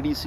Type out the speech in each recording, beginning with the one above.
ADC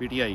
PTI,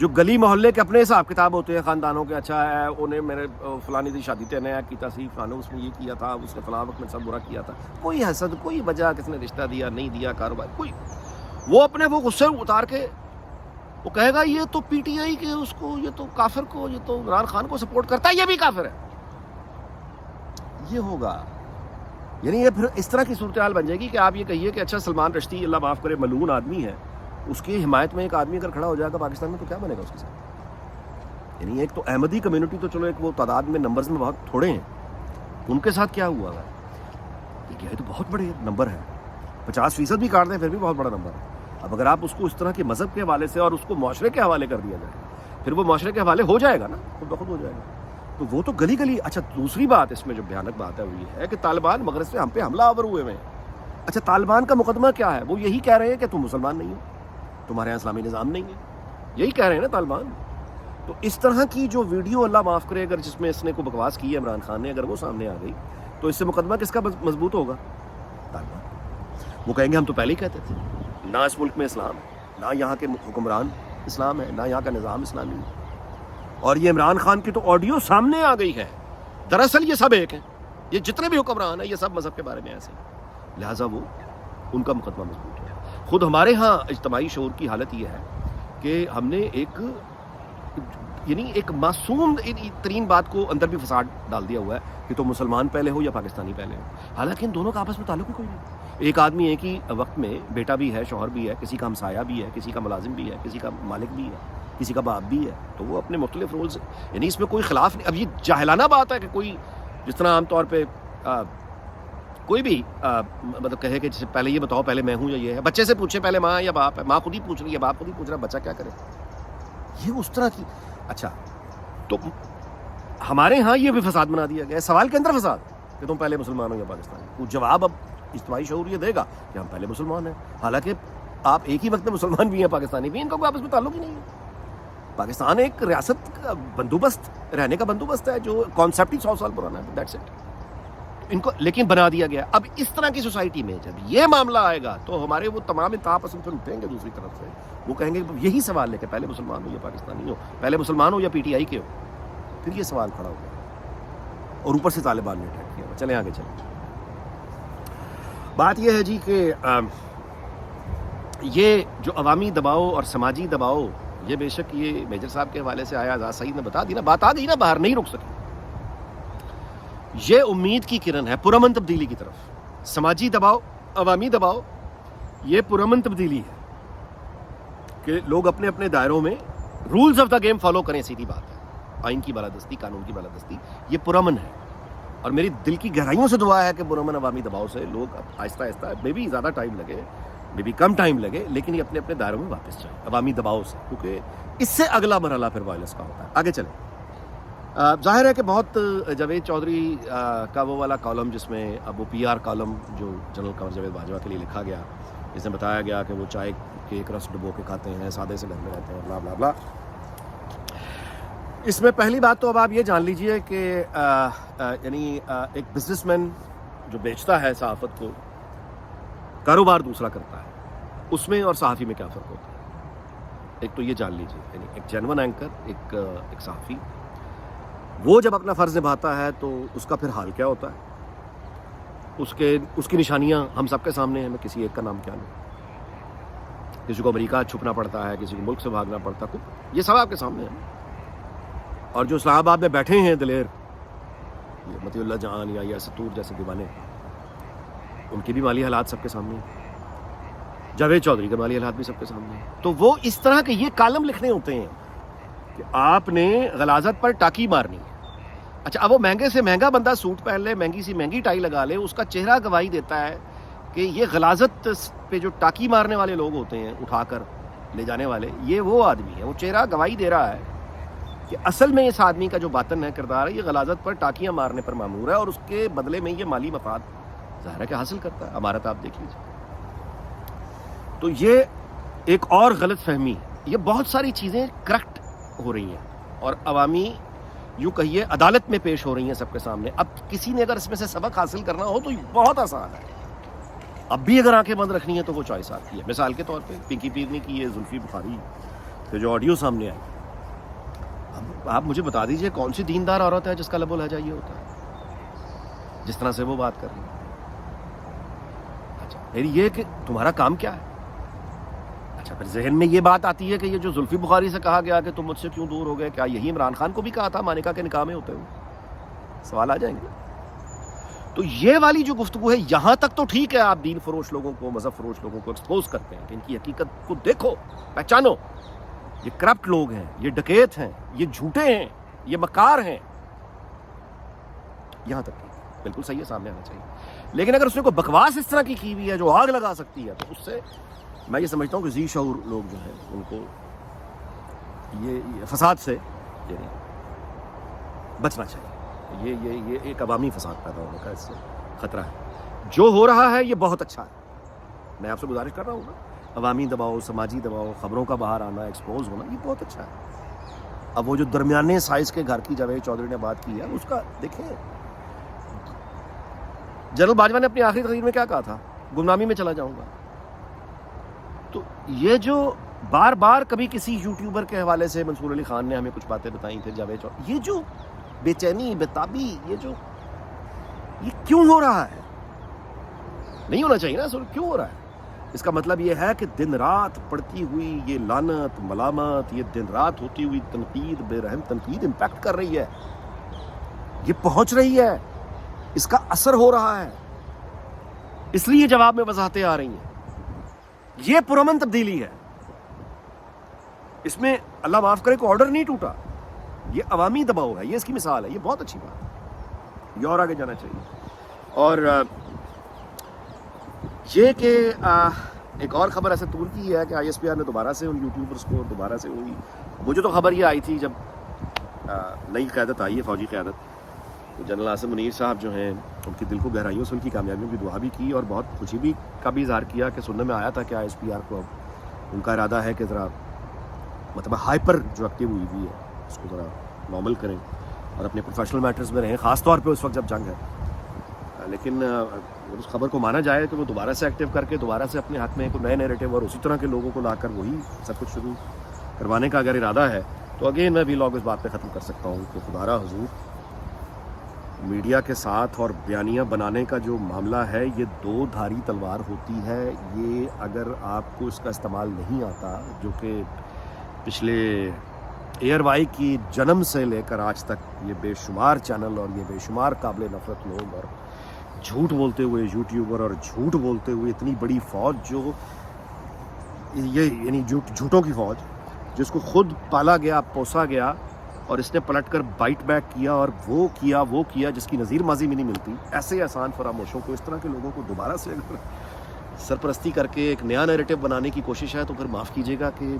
جو گلی محلے کے اپنے حساب کتاب ہوتے ہیں خاندانوں کے, اچھا ہے انہیں میرے فلانی دی شادی تے نیا کیتا سی, فلانا اس میں یہ کیا تھا, اس نے فلاں وقت میں سب برا کیا تھا, کوئی حسد, کوئی وجہ, کس نے رشتہ دیا نہیں دیا, کاروبار, کوئی, وہ اپنے وہ غصے اتار کے وہ کہے گا یہ تو پی ٹی آئی کے اس کو, یہ تو کافر کو, یہ تو عمران خان کو سپورٹ کرتا ہے, یہ بھی کافر ہے. یہ ہوگا, یعنی یہ پھر اس طرح کی صورتحال بن جائے گی کہ آپ یہ کہیے کہ اچھا سلمان رشدی اللہ معاف کرے ملعون آدمی ہے, اس کی حمایت میں ایک آدمی اگر کھڑا ہو جائے گا پاکستان میں تو کیا بنے گا اس کے ساتھ. یعنی ایک تو احمدی کمیونٹی تو چلو ایک وہ تعداد میں نمبرز میں بہت تھوڑے ہیں, ان کے ساتھ کیا ہوا ہے, یہ تو بہت بڑے نمبر ہے, 50% بھی کاٹ دیں پھر بھی بہت بڑا نمبر ہے. اب اگر آپ اس کو اس طرح کے مذہب کے حوالے سے اور اس کو معاشرے کے حوالے کر دیا جائے, پھر وہ معاشرے کے حوالے ہو جائے گا نا, خود بخود ہو جائے گا. تو وہ تو گلی گلی. اچھا دوسری بات اس میں جو بھیانک بات ہے وہ یہ ہے کہ طالبان مغرب سے ہم پہ حملہ آور ہوئے ہیں. اچھا طالبان کا مقدمہ کیا ہے, وہ یہی کہہ رہے ہیں کہ تم مسلمان نہیں ہو, تمہارے یہاں اسلامی نظام نہیں ہے, یہی کہہ رہے ہیں نا طالبان. تو اس طرح کی جو ویڈیو اللہ معاف کرے اگر جس میں اس نے کو بکواس کی ہے عمران خان نے, اگر وہ سامنے آ گئی تو اس سے مقدمہ کس کا مضبوط ہوگا, طالبان. وہ کہیں گے ہم تو پہلے ہی کہتے تھے نہ اس ملک میں اسلام ہے, نہ یہاں کے حکمران اسلام ہے, نہ یہاں کا نظام اسلامی ہے. اور یہ عمران خان کی تو آڈیو سامنے آ گئی ہے, دراصل یہ سب ایک ہیں, یہ جتنے بھی حکمران ہیں یہ سب مذہب کے بارے میں ایسے ہیں, لہٰذا وہ ان کا مقدمہ مضبوط ہے. خود ہمارے ہاں اجتماعی شعور کی حالت یہ ہے کہ ہم نے ایک یعنی ایک معصوم ترین بات کو اندر بھی فساد ڈال دیا ہوا ہے کہ تو مسلمان پہلے ہو یا پاکستانی پہلے ہو, حالانکہ ان دونوں کا آپس میں تعلق ہی کوئی نہیں. ایک آدمی ایک ہی وقت میں بیٹا بھی ہے, شوہر بھی ہے, کسی کا ہمسایہ بھی ہے, کسی کا ملازم بھی ہے, کسی کا مالک بھی ہے, کسی کا باپ بھی ہے, تو وہ اپنے مختلف رولز, یعنی اس میں کوئی خلاف نہیں. اب یہ جاہلانہ بات ہے کہ کوئی جس طرح عام طور پہ کوئی بھی مطلب کہے کہ جسے پہلے یہ بتاؤ پہلے میں ہوں یا یہ ہے, بچے سے پوچھے پہلے ماں یا باپ ہے, ماں خود ہی پوچھ رہی ہے, باپ خود ہی پوچھ رہا ہے, بچہ کیا کرے, یہ اس طرح کی. اچھا تو ہمارے ہاں یہ بھی فساد بنا دیا گیا, سوال کے اندر فساد کہ تم پہلے مسلمان ہو یا پاکستانی. تو جواب اب اجتماعی شعور یہ دے گا کہ ہم پہلے مسلمان ہیں, حالانکہ آپ ایک ہی وقت میں مسلمان بھی ہیں پاکستانی بھی, ان کا کوئی آپس میں تعلق ہی نہیں ہے. پاکستان ایک ریاست کا بندوبست, رہنے کا بندوبست ہے جو کانسیپٹ ہی 100 سال پرانا ہے, دیٹس اٹ. ان کو لیکن بنا دیا گیا. اب اس طرح کی سوسائٹی میں جب یہ معاملہ آئے گا تو ہمارے وہ تمام انتہا پسند پھر اٹھیں گے دوسری طرف سے, وہ کہیں گے یہی سوال لے کے پہلے مسلمان ہو یا پاکستانی ہو, پہلے مسلمان ہو یا پی ٹی آئی کے ہو. پھر یہ سوال کھڑا ہو گیا اور اوپر سے طالبان نے اٹیک کیا. چلیں آگے چلیں. بات یہ ہے جی کہ یہ جو عوامی دباؤ اور سماجی دباؤ, یہ بے شک یہ میجر صاحب کے حوالے سے آیا, آزاد سعید نے بتا دی نا, بات آ گئی نا باہر, نہیں رک سکی. یہ امید کی کرن ہے پرامن تبدیلی کی طرف. سماجی دباؤ, عوامی دباؤ, یہ پرامن تبدیلی ہے کہ لوگ اپنے اپنے دائروں میں rules of the game follow کریں. سیدھی بات ہے, آئین کی بالادستی, قانون کی بالادستی, یہ پرامن ہے. اور میری دل کی گہرائیوں سے دعا ہے کہ پرامن عوامی دباؤ سے لوگ آہستہ آہستہ, مے بی زیادہ ٹائم لگے, مے بی کم ٹائم لگے, لیکن یہ اپنے اپنے دائروں میں واپس جائیں عوامی دباؤ سے, کیونکہ اس سے اگلا مرحلہ پھر وائلنس کا ہوتا ہے. آگے چلیں. ظاہر ہے کہ بہت جاوید چودھری کا وہ والا کالم جس میں اب وہ پی آر کالم جو جنرل قمر جاوید باجوہ کے لیے لکھا گیا, جس میں بتایا گیا کہ وہ چائے کے ایک رس ڈبو کے کھاتے ہیں, سادے سے گھر میں رہتے ہیں, بلا بلا بلا. اس میں پہلی بات تو اب آپ یہ جان لیجئے کہ یعنی ایک بزنس مین جو بیچتا ہے صحافت کو, کاروبار دوسرا کرتا ہے, اس میں اور صحافی میں کیا فرق ہوتا ہے. ایک تو یہ جان لیجئے, یعنی ایک جینون اینکر, ایک صحافی, وہ جب اپنا فرض نبھاتا ہے تو اس کا پھر حال کیا ہوتا ہے, اس کی نشانیاں ہم سب کے سامنے ہیں. میں کسی ایک کا نام کیا لوں, کسی کو امریکہ چھپنا پڑتا ہے, کسی کو ملک سے بھاگنا پڑتا ہے, یہ سب آپ کے سامنے ہیں. اور جو اسلام آباد میں بیٹھے ہیں دلیر, یہ مطیع اللہ جان یا ستور جیسے دیوانے, ان کی بھی مالی حالات سب کے سامنے ہیں. جاوید چودھری کے مالی حالات بھی سب کے سامنے ہیں. تو وہ اس طرح کے یہ کالم لکھنے ہوتے ہیں کہ آپ نے غلاظت پر ٹاکی مارنی ہے. اچھا اب وہ مہنگے سے مہنگا بندہ سوٹ پہن لے, مہنگی سی مہنگی ٹائی لگا لے, اس کا چہرہ گواہی دیتا ہے کہ یہ غلاظت پہ جو ٹاکی مارنے والے لوگ ہوتے ہیں, اٹھا کر لے جانے والے, یہ وہ آدمی ہے. وہ چہرہ گواہی دے رہا ہے کہ اصل میں اس آدمی کا جو باطن ہے, کردار ہے, یہ غلاظت پر ٹاکیاں مارنے پر مامور ہے, اور اس کے بدلے میں یہ مالی مفاد ظاہر ہے کہ حاصل کرتا ہے. عمارت آپ دیکھ لیجیے. تو یہ ایک اور غلط فہمی, یہ بہت ساری چیزیں کریکٹ ہو رہی ہیں اور عوامی یوں کہیے عدالت میں پیش ہو رہی ہیں سب کے سامنے. اب کسی نے اگر اس میں سے سبق حاصل کرنا ہو تو بہت آسان ہے. اب بھی اگر آنکھیں بند رکھنی ہے تو وہ چوائس آتی ہے. مثال کے طور پہ پنکی پیرنی کی یہ زلفی بخاری کے جو آڈیو سامنے آئی, اب آپ مجھے بتا دیجئے کون سی دیندار عورت ہے جس کا لب و لہجہ یہ ہوتا ہے جس طرح سے وہ بات کر رہی ہے؟ اچھا پھر یہ کہ تمہارا کام کیا ہے؟ اچھا پھر ذہن میں یہ بات آتی ہے کہ یہ جو زلفی بخاری سے کہا گیا کہ تم مجھ سے کیوں دور ہو گئے، کیا یہی عمران خان کو بھی کہا تھا مانیکا کے نکاح میں ہوتے ہوئے؟ سوال آ جائیں گے. تو یہ والی جو گفتگو ہے یہاں تک تو ٹھیک ہے، آپ دین فروش لوگوں کو، مذہب فروش لوگوں کو ایکسپوز کرتے ہیں کہ ان کی حقیقت کو دیکھو، پہچانو، یہ کرپٹ لوگ ہیں، یہ ڈکیت ہیں، یہ جھوٹے ہیں، یہ مکار ہیں. یہاں تک ٹھیک ہے، بالکل صحیح ہے، سامنے آنا چاہیے. لیکن اگر اس نے کوئی بکواس اس طرح کی ہوئی ہے جو آگ لگا سکتی ہے، تو اس سے میں یہ سمجھتا ہوں کہ ذی شعور لوگ جو ہیں ان کو یہ فساد سے یعنی بچنا چاہیے. یہ ایک عوامی فساد پیدا ہونے کا اس سے خطرہ ہے. جو ہو رہا ہے یہ بہت اچھا ہے، میں آپ سے گزارش کر رہا ہوں نا، عوامی دباؤ، سماجی دباؤ، خبروں کا باہر آنا، ایکسپوز ہونا، یہ بہت اچھا ہے. اب وہ جو درمیانے سائز کے گھر کی جاوید چودھری نے بات کی ہے اس کا دیکھیں، جنرل باجوہ نے اپنی آخری تقریر میں کیا کہا تھا؟ گمنامی میں چلا جاؤں گا. تو یہ جو بار بار کبھی کسی یوٹیوبر کے حوالے سے منصور علی خان نے ہمیں کچھ باتیں بتائیں، پھر جاوید چودھری، یہ جو بے چینی، بےتابی، یہ کیوں ہو رہا ہے؟ نہیں ہونا چاہیے نا، سر کیوں ہو رہا ہے؟ اس کا مطلب یہ ہے کہ دن رات پڑتی ہوئی یہ لعنت، ملامت، یہ دن رات ہوتی ہوئی تنقید، بے رحم تنقید امپیکٹ کر رہی ہے، یہ پہنچ رہی ہے، اس کا اثر ہو رہا ہے، اس لیے جواب میں وضاحتیں آ رہی ہیں. یہ پرامن تبدیلی ہے، اس میں اللہ معاف کرے کوئی آرڈر نہیں ٹوٹا، یہ عوامی دباؤ ہے، یہ اس کی مثال ہے. یہ بہت اچھی بات ہے، یہ اور آگے جانا چاہیے. اور یہ کہ ایک اور خبر ایسے طول کی ہے کہ آئی ایس پی آر نے دوبارہ سے ان یوٹیوبرز کو دوبارہ سے ہوئی. مجھے تو خبر یہ آئی تھی جب نئی قیادت آئی ہے، فوجی قیادت، تو جنرل عاصم منیر صاحب جو ہیں ان کی دل کو گہرائیوں سے ان کی کامیابیوں کی دعا بھی کی اور بہت خوشی بھی کا بھی اظہار کیا کہ سننے میں آیا تھا کہ آئی ایس پی آر کو اب ان کا ارادہ ہے کہ ذرا مطلب ہائپر جو ایکٹیو ہوئی ہے اس کو ذرا نارمل کریں اور اپنے پروفیشنل میٹرز میں رہیں، خاص طور پہ اس وقت جب جنگ ہے. لیکن اس خبر کو مانا جائے تو وہ دوبارہ سے ایکٹیو کر کے دوبارہ سے اپنے حق میں ایک نئے نیریٹو اور اسی طرح کے لوگوں کو لا کر وہی سب کچھ شروع کروانے کا اگر ارادہ ہے تو اگین میں بھی لوگ اس بات پہ ختم کر سکتا ہوں کہ خدا را حضور، میڈیا کے ساتھ اور بیانیہ بنانے کا جو معاملہ ہے یہ دو دھاری تلوار ہوتی ہے. یہ اگر آپ کو اس کا استعمال نہیں آتا، جو کہ پچھلے ایئر وائی کی جنم سے لے کر آج تک یہ بے شمار چینل اور یہ بے شمار قابل نفرت لوگ اور جھوٹ بولتے ہوئے یوٹیوبر اور جھوٹ بولتے ہوئے اتنی بڑی فوج جو یہ یعنی جھوٹوں کی فوج جس کو خود پالا گیا، پوسا گیا اور اس نے پلٹ کر بائٹ بیک کیا اور وہ کیا جس کی نظیر ماضی میں نہیں ملتی، ایسے احسان فراموشوں کو، اس طرح کے لوگوں کو دوبارہ سے اگر سرپرستی کر کے ایک نیا نیریٹو بنانے کی کوشش ہے تو پھر معاف کیجیے گا کہ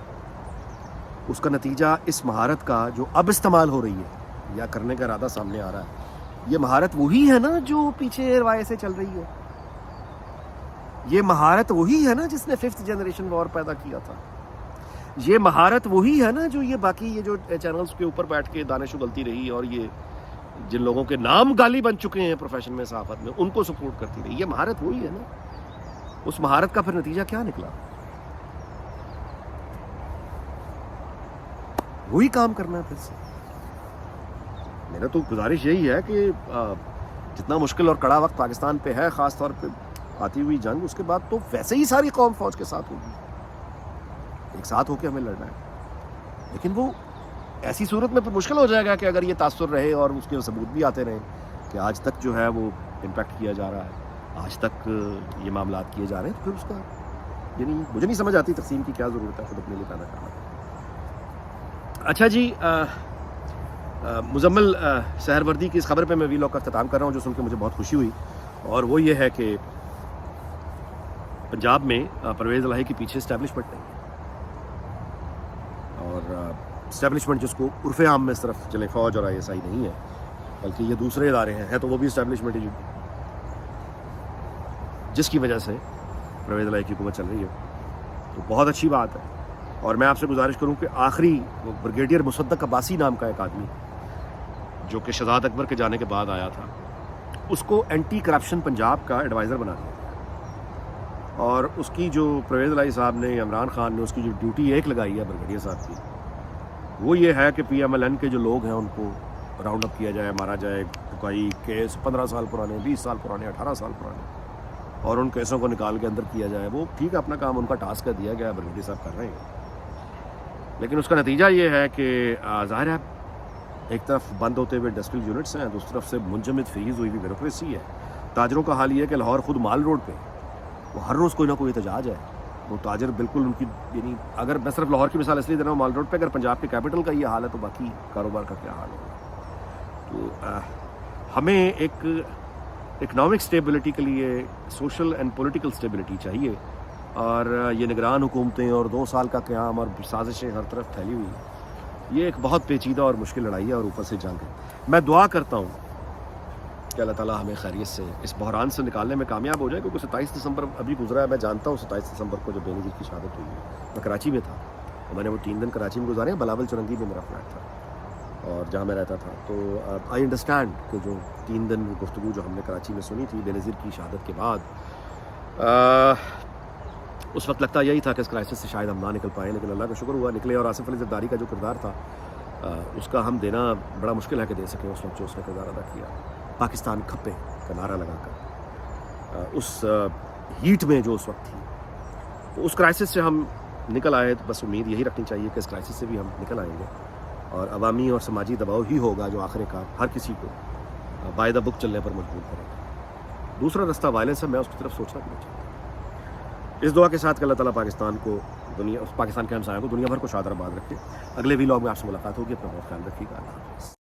اس کا نتیجہ اس مہارت کا جو اب استعمال ہو رہی ہے یا کرنے کا ارادہ سامنے آ رہا ہے، یہ مہارت وہی ہے نا جو پیچھے روایت سے چل رہی ہے. یہ مہارت وہی ہے نا جس نے 5th جنریشن وار پیدا کیا تھا. یہ مہارت وہی ہے نا جو یہ باقی یہ جو چینلز کے اوپر بیٹھ کے دانش اگلتی رہی اور یہ جن لوگوں کے نام گالی بن چکے ہیں پروفیشن میں، صحافت میں، ان کو سپورٹ کرتی رہی. یہ مہارت وہی ہے نا. اس مہارت کا پھر نتیجہ کیا نکلا؟ وہی کام کرنا ہے پھر سے. میرا تو گزارش یہی ہے کہ جتنا مشکل اور کڑا وقت پاکستان پہ ہے، خاص طور پہ آتی ہوئی جنگ، اس کے بعد تو ویسے ہی ساری قوم فوج کے ساتھ ہوگی، ایک ساتھ ہو کے ہمیں لڑنا ہے. لیکن وہ ایسی صورت میں پھر مشکل ہو جائے گا کہ اگر یہ تاثر رہے اور اس کے ثبوت بھی آتے رہیں کہ آج تک جو ہے وہ امپیکٹ کیا جا رہا ہے، آج تک یہ معاملات کیے جا رہے ہیں، تو پھر اس کا یعنی مجھے نہیں سمجھ آتی تقسیم کی کیا ضرورت ہے خود اپنے لیے پیدا کرنا. اچھا جی، مزمل سحر وردی کی اس خبر پہ میں وی لاگ کا اختتام کر رہا ہوں جو سن کے مجھے بہت خوشی ہوئی، اور وہ یہ ہے کہ پنجاب میں پرویز الہی کے پیچھے اسٹیبلشمنٹ نہیں ہے، اور اسٹیبلشمنٹ جس کو عرف عام میں صرف چلے فوج اور ISI نہیں ہے بلکہ یہ دوسرے ادارے ہیں تو وہ بھی اسٹیبلشمنٹ ہی جس کی وجہ سے پرویز الہی کی حکومت چل رہی ہے. تو بہت اچھی بات ہے. اور میں آپ سے گزارش کروں کہ آخری وہ بریگیڈیئر مصدق عباسی نام کا ایک آدمی جو کہ شہزاد اکبر کے جانے کے بعد آیا تھا، اس کو اینٹی کرپشن پنجاب کا ایڈوائزر بنا دیا. اور اس کی جو پرویز الہی صاحب نے، عمران خان نے اس کی جو ڈیوٹی ایک لگائی ہے بریگیڈیئر صاحب کی، وہ یہ ہے کہ PMLN کے جو لوگ ہیں ان کو راؤنڈ اپ کیا جائے, مارا جائے. کئی کیس 15 سال پرانے, 20 سال پرانے, 18 سال پرانے, اور ان کیسوں کو نکال کے اندر کیا جائے. وہ ٹھیک ہے, اپنا کام ان کا ٹاسک ہے, دیا گیا, برگیڈی صاحب کر رہے ہیں. لیکن اس کا نتیجہ یہ ہے کہ ظاہر ہے ایک طرف بند ہوتے ہوئے انڈسٹریل یونٹس ہیں, دوسری طرف سے منجمد فریز ہوئی ہوئی بیوروکریسی ہے. تاجروں کا حال یہ ہے کہ لاہور خود مال روڈ پہ وہ ہر روز کوئی نہ کوئی احتجاج ہے. وہ تاجر بالکل ان کی, یعنی اگر میں صرف لاہور کی مثال اس لیے دے رہا ہوں مال روڈ پہ, اگر پنجاب کے کیپٹل کا یہ حال ہے تو باقی کاروبار کا کیا حال ہوگا. تو ہمیں ایک اکنامک سٹیبلٹی کے لیے سوشل اینڈ پولیٹیکل سٹیبلٹی چاہیے, اور یہ نگران حکومتیں اور 2 سال کا قیام اور سازشیں ہر طرف پھیلی ہوئی, یہ ایک بہت پیچیدہ اور مشکل لڑائی ہے, اور اوپر سے جنگ ہے. میں دعا کرتا ہوں کہ اللہ تعالیٰ ہمیں خیریت سے اس بحران سے نکالنے میں کامیاب ہو جائے, کیونکہ 27 دسمبر ابھی گزرا ہے. میں جانتا ہوں 27 دسمبر کو جب بینظیر کی شہادت ہوئی ہے, میں کراچی میں تھا, اور میں نے وہ 3 دن کراچی میں گزارے ہیں. بلاول چرنگی میں میرا فلیٹ تھا اور جہاں میں رہتا تھا. تو آئی انڈرسٹینڈ کہ جو 3 دن گفتگو جو ہم نے کراچی میں سنی تھی بینظیر کی شہادت کے بعد, اس وقت لگتا یہی تھا کہ اس کرائسس سے شاید ہم نہ نکل پائیں, لیکن اللہ کا شکر ہوا نکلے. اور آصف علی زرداری کا جو کردار تھا اس کا ہم دینا بڑا مشکل ہے کہ دے سکیں اس وقت جو اس نے کردار ادا کیا. پاکستان کھپے کا نعرہ لگا کر اس ہیٹ میں جو اس وقت تھی, تو اس کرائسس سے ہم نکل آئے. تو بس امید یہی رکھنی چاہیے کہ اس کرائسس سے بھی ہم نکل آئیں گے, اور عوامی اور سماجی دباؤ ہی ہوگا جو آخر کار ہر کسی کو بائی دا بک چلنے پر مجبور کرے گا. دوسرا رستہ وائلنس ہے, میں اس کی طرف سوچنا بھی نہیں چاہتا. اس دعا کے ساتھ کہ اللہ تعالیٰ پاکستان کے ہمسایوں کو دنیا بھر کو شاد اور آباد رکھے. اگلے ویلاگ میں آپ سے ملاقات ہوگی. اپنا بہت خیال رکھیے گا. اللہ حافظ.